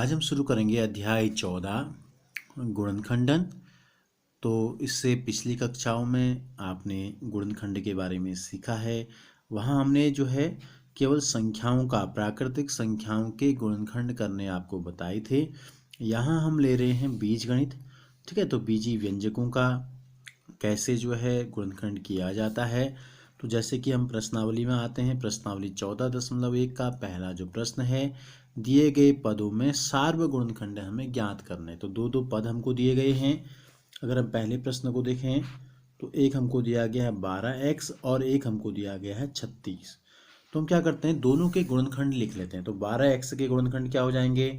आज हम शुरू करेंगे अध्याय 14 गुणनखंडन। तो इससे पिछली कक्षाओं में आपने गुणनखंड के बारे में सीखा है। वहाँ हमने जो है केवल संख्याओं का प्राकृतिक संख्याओं के गुणनखंड करने आपको बताए थे। यहाँ हम ले रहे हैं बीजगणित। ठीक है, तो बीजी व्यंजकों का कैसे जो है गुणनखंड किया जाता है। तो जैसे कि हम प्रश्नावली में आते हैं, प्रश्नावली 14.1 का पहला जो प्रश्न है, दिए गए पदों में सार्वगुणनखंड हमें ज्ञात करने। तो दो दो पद हमको दिए गए हैं। अगर हम पहले प्रश्न को देखें तो एक हमको दिया गया है 12x और एक हमको दिया गया है 36। तो हम क्या करते हैं, दोनों के गुणनखंड लिख लेते हैं। तो 12x के गुणनखंड क्या हो जाएंगे,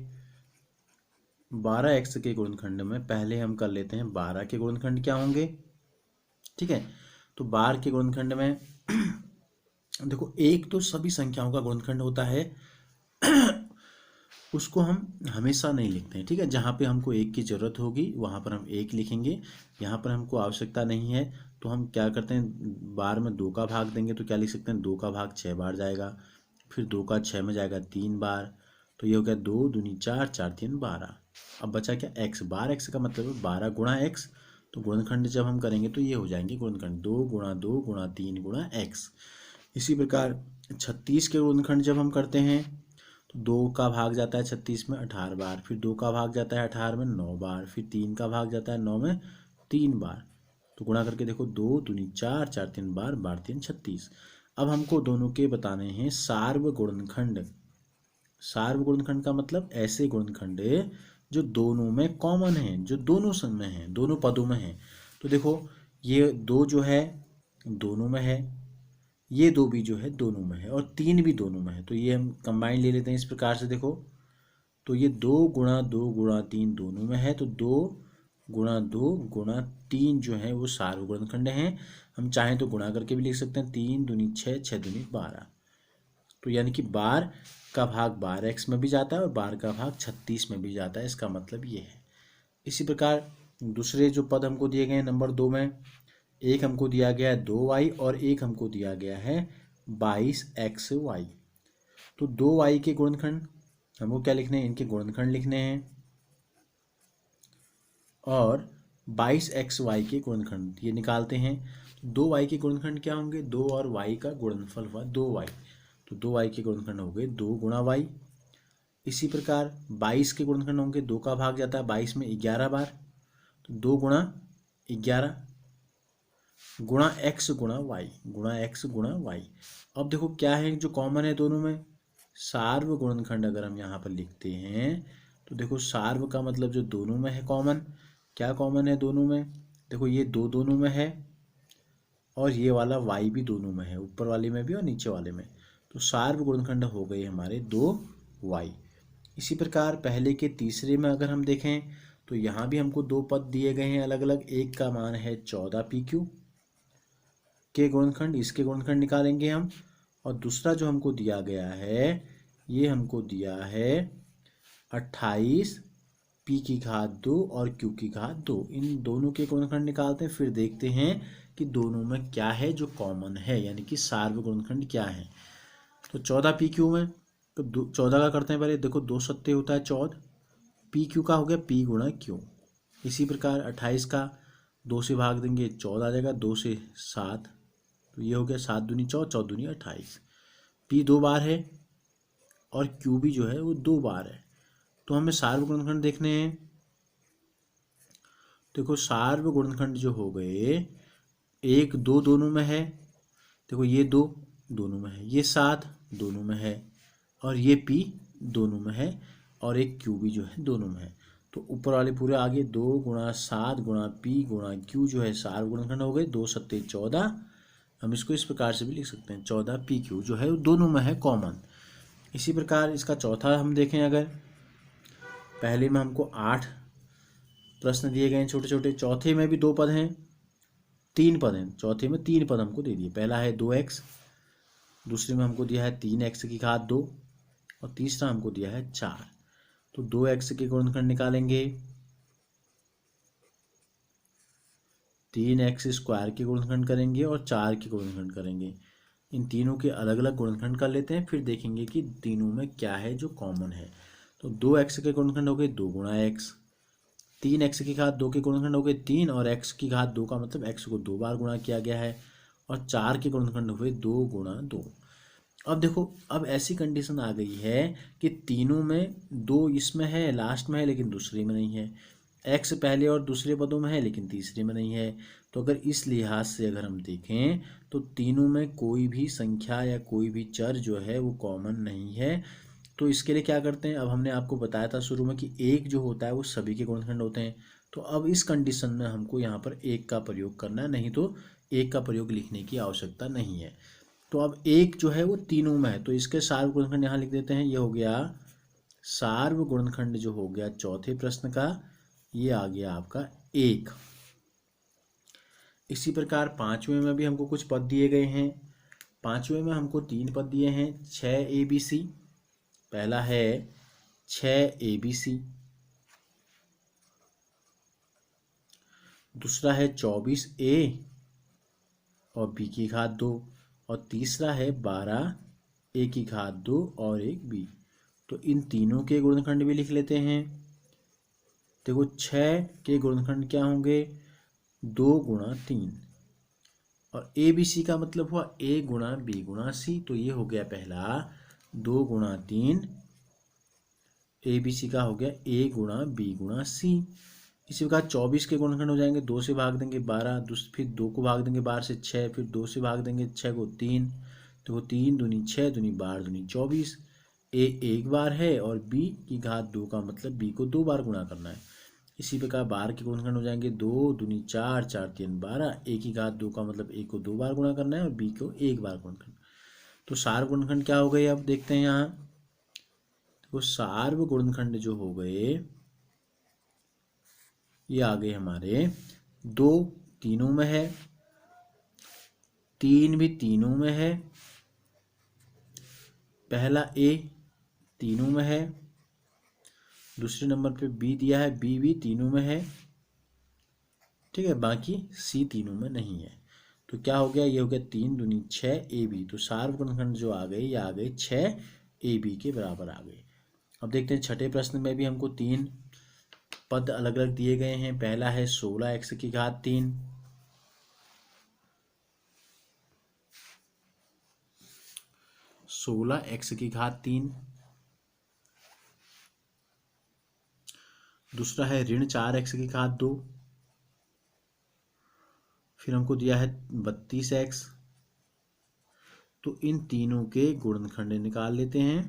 12x के गुणनखंड में पहले हम कर लेते हैं 12 के गुणनखंड क्या होंगे। ठीक है, तो 12 के गुणनखंड में देखो, एक तो सभी संख्याओं का गुणनखंड होता है, उसको हम हमेशा नहीं लिखते हैं। ठीक है, जहाँ पे हमको एक की ज़रूरत होगी वहाँ पर हम एक लिखेंगे। यहाँ पर हमको आवश्यकता नहीं है तो हम क्या करते हैं, 12 में 2 का भाग देंगे तो क्या लिख सकते हैं, 2 का भाग 6 बार जाएगा, फिर 2 का 6 में जाएगा 3 बार। तो ये हो गया 2 दूनी 4, 4 3 12। अब बचा क्या, x। 12x का मतलब है 12 गुणा x। तो गुणनखंड जब हम करेंगे तो ये हो जाएंगे गुणनखंड 2 गुणा 2 गुणा 3 गुणा x। इसी प्रकार 36 के गुणनखंड जब हम करते हैं तो 2 का भाग जाता है 36 में 18 बार, फिर 2 का भाग जाता है 18 में 9 बार, फिर 3 का भाग जाता है 9 में 3 बार। तो गुणा करके देखो, 2 दूनी 4, 4 3 बार, बार 3 36। अब हमको दोनों के बताने हैं सार्वगुणनखंड। सार्वगुणनखंड का मतलब ऐसे गुणनखंड जो दोनों में कॉमन है, जो दोनों संग में है, दोनों पदों में है। तो देखो, ये 2 जो है दोनों में है, ये 2 भी जो है दोनों में है, और 3 भी दोनों में है। तो ये हम कंबाइन ले लेते हैं इस प्रकार से। देखो, तो ये 2 गुणा 2 गुणा 3 दोनों में है, तो 2 गुणा 2 गुणा 3 जो है वो सार्वगुणनखंड हैं। हम चाहें तो गुणा करके भी लिख सकते हैं, 3 दूनी 6, 6 दूनी 12। तो यानी कि 12 का भाग 12x में भी जाता है और 12 का भाग 36 में भी जाता है। इसका मतलब ये है। इसी प्रकार दूसरे जो पद हमको दिए गए हैं नंबर 2 में, एक हमको दिया गया है 2y और एक हमको दिया गया है 22xy। तो 2y के गुणनखंड हमको क्या लिखने हैं, इनके गुणनखंड लिखने हैं, और 22xy के गुणनखंड ये निकालते हैं। 2y के गुणनखंड क्या होंगे, 2 और y का गुणनफल हुआ 2y। तो 2y के गुणनखंड हो गए 2 गुणा y। इसी प्रकार 22 के गुणनखंड होंगे, 2 का भाग जाता है 22 में 11 बार, तो 2 गुणा 11 गुणा x गुणा y, गुणा x गुणा y। अब देखो क्या है जो कॉमन है दोनों में, सार्वगुणनखंड अगर हम यहाँ पर लिखते हैं तो देखो, सार्व का मतलब जो दोनों में है कॉमन। क्या कॉमन है दोनों में, देखो ये 2 दोनों में है और ये वाला y भी दोनों में है, ऊपर वाले में भी और नीचे वाले में। तो सार्वगुणनखंड हो गए हमारे 2y। इसी प्रकार पहले के तीसरे में अगर हम देखें तो यहाँ भी हमको 2 पद दिए गए हैं अलग अलग। एक का मान है 14pq के गुणनखंड, इसके गुणनखंड निकालेंगे हम। और दूसरा जो हमको दिया गया है, ये हमको दिया है 28 p की घात 2 और q की घात 2। इन दोनों के गुणनखंड निकालते हैं, फिर देखते हैं कि दोनों में क्या है जो कॉमन है, यानी कि सार्वगुणनखंड क्या है। तो 14pq में तो 14 का करते हैं पहले। देखो, 2 सत्ते होता है 14, pq का हो गया p गुणा q। इसी प्रकार 28 का 2 से भाग देंगे 14 आ जाएगा, 2 से 7, तो ये हो गया 7 दूनी 14, 14 दूनी 28। p 2 बार है और q भी जो है वो 2 बार है। तो हमें सार्वगुणनखंड देखने हैं। देखो, सार्वगुणनखंड जो हो गए, 1 2 दोनों में है, देखो ये 2 दोनों में है, ये 7 दोनों में है, और ये p दोनों में है, और एक q भी जो है दोनों में है। तो ऊपर वाले पूरे आगे 2 गुणा 7 गुणा p गुणा q जो है सार्वगुणनखंड हो गए। 2 सत्ते 14, हम इसको इस प्रकार से भी लिख सकते हैं, 14pq जो है वो दोनों में है कॉमन। इसी प्रकार इसका चौथा हम देखें, अगर पहले में हमको 8 प्रश्न दिए गए हैं छोटे छोटे, चौथे में भी 2 पद हैं, 3 पद हैं, चौथे में 3 पद हमको दे दिए। पहला है 2x, दूसरे में हमको दिया है 3x की घात 2, और तीसरा हमको दिया है 4। तो 2x के गुणनखंड निकालेंगे, 3x स्क्वायर के गुणनखंड करेंगे और 4 के गुणनखंड करेंगे। इन तीनों के अलग अलग गुणनखंड कर लेते हैं, फिर देखेंगे कि तीनों में क्या है जो कॉमन है। तो 2x के गुणनखंड हो गए 2 गुणा x, 3x की घात 2 के गुणनखंड हो गए 3, और x की घात 2 का मतलब x को 2 बार गुणा किया गया है, और 4 के गुणनखंड हुए 2 गुणा 2। अब देखो, अब ऐसी कंडीशन आ गई है कि तीनों में 2 इसमें है, लास्ट में है, लेकिन दूसरे में नहीं है। x पहले और दूसरे पदों में है लेकिन तीसरे में नहीं है। तो अगर इस लिहाज से अगर हम देखें तो तीनों में कोई भी संख्या या कोई भी चर जो है वो कॉमन नहीं है। तो इसके लिए क्या करते हैं, अब हमने आपको बताया था शुरू में कि एक जो होता है वो सभी के गुणनखंड होते हैं। तो अब इस कंडीशन में हमको यहाँ पर एक का प्रयोग करना है, नहीं तो एक का प्रयोग लिखने की आवश्यकता नहीं है। तो अब एक जो है वो तीनों में है, तो इसके सार्व गुणनखंड यहाँ लिख देते हैं। ये हो गया सार्व गुणनखंड जो हो गया चौथे प्रश्न का, ये आ गया आपका 1। इसी प्रकार पांचवें में भी हमको कुछ पद दिए गए हैं। पांचवें में हमको 3 पद दिए हैं, 6 ABC। पहला है 6 ABC, दूसरा है 24A और B की घात 2, और तीसरा है 12A की घात 2 और 1B। तो इन तीनों के गुणनखंड भी लिख लेते हैं। देखो 6 के गुणनखंड क्या होंगे, 2 गुणा 3, और ABC का मतलब हुआ A गुणा B गुणा C। तो ये हो गया पहला 2 गुणा 3, ABC का हो गया A गुणा B गुणा C। इसी प्रकार 24 के गुणनखंड हो जाएंगे, 2 से भाग देंगे 12, फिर 2 को भाग देंगे 12 से 6, फिर 2 से भाग देंगे 6 को 3, तो वो 3 दूनी 6 दूनी 12 दूनी 24। A एक बार है और B की घात 2 का मतलब B को 2 बार गुणा करना है। इसी प्रकार 12 के गुणनखंड हो जाएंगे 2 दूनी 4, 4 3 12। A की घात 2 का मतलब A को 2 बार गुणा करना है और B को 1 बार गुणनखंड। तो सार्व गुणनखंड क्या हो गए, अब देखते हैं यहाँ। तो सार्व गुणनखंड जो हो गए ये आ गए हमारे 2 तीनों में है, 3 भी तीनों में है, पहला A तीनों में है, दूसरे नंबर पे B दिया है, B भी तीनों में है, ठीक है, बाकी C तीनों में नहीं है। तो क्या हो गया, ये हो गया 3 दूनी 6 AB। तो सार्व गुणनखंड जो आ गए ये आ गए 6 AB के बराबर आ गए। अब देखते हैं छठे प्रश्न में भी हमको 3 पद अलग अलग दिए गए हैं। पहला है 16x की घात 3, दूसरा है ऋण 4x की घात 2, फिर हमको दिया है 32x। तो इन तीनों के गुणनखंड निकाल लेते हैं।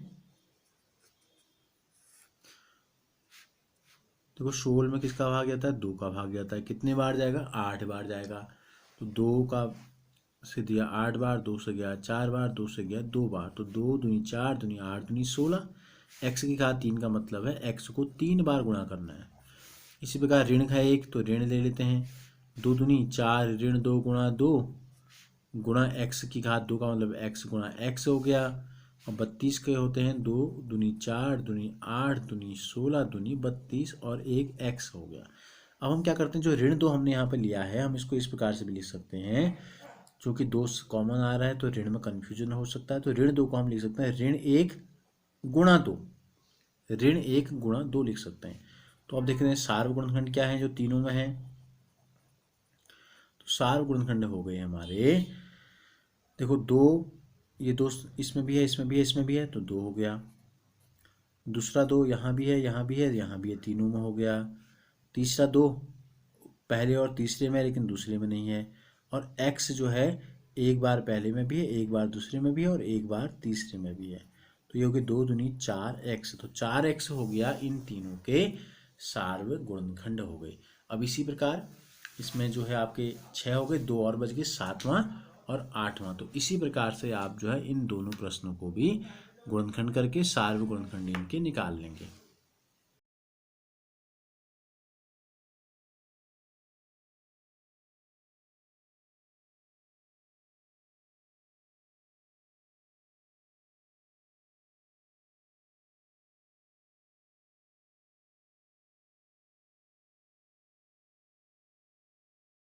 देखो 16 में किसका भाग जाता है, 2 का भाग जाता है, कितने बार जाएगा, 8 बार जाएगा। तो 2 का से दिया 8 बार, 2 से गया 4 बार, 2 से गया 2 बार, तो 2 दूनी 4 दूनी 8 दूनी 16। x की घात 3 का मतलब है x को 3 बार गुणा करना है। इसी प्रकार ऋण है 1, तो ऋण ले लेते हैं। 2 दूनी 4 ऋण 2 गुणा 2 गुणा x की घात 2 का मतलब x गुणा x हो गया। और 32 के होते हैं 2 दूनी 4 दूनी 8 दूनी 16 दूनी 32 और 1 x हो गया। अब हम क्या करते हैं, जो ऋण 2 हमने यहाँ पर लिया है हम इसको इस प्रकार से भी लिख सकते हैं। चूँकि 2 कॉमन आ रहा है तो ऋण में कन्फ्यूजन हो सकता है, तो ऋण 2 को हम लिख सकते हैं ऋण 1 गुणा 2, ऋण 1 गुणा 2 लिख सकते हैं। तो अब देख रहे हैं सार्व गुणनखंड क्या है जो तीनों में है। तो सार्व गुणनखंड हो गए हमारे, देखो 2, ये 2 इसमें भी है इसमें भी है इसमें भी है, तो 2 हो गया। दूसरा 2 यहाँ भी है यहाँ भी है यहाँ भी है, तीनों में हो गया। तीसरा 2 पहले और तीसरे में लेकिन दूसरे में नहीं है। और x जो है एक बार पहले में भी है, एक बार दूसरे में भी है और एक बार तीसरे में भी है। तो ये हो गया 2 दूनी 4x। तो 4x हो गया इन तीनों के सार्व गुणनखंड हो गए। अब इसी प्रकार इसमें जो है आपके 6 हो गए, 2 और बच गए, 7वां और 8वां। तो इसी प्रकार से आप जो है इन दोनों प्रश्नों को भी गुणनखंड करके सार्व गुणनखंड इनके निकाल लेंगे।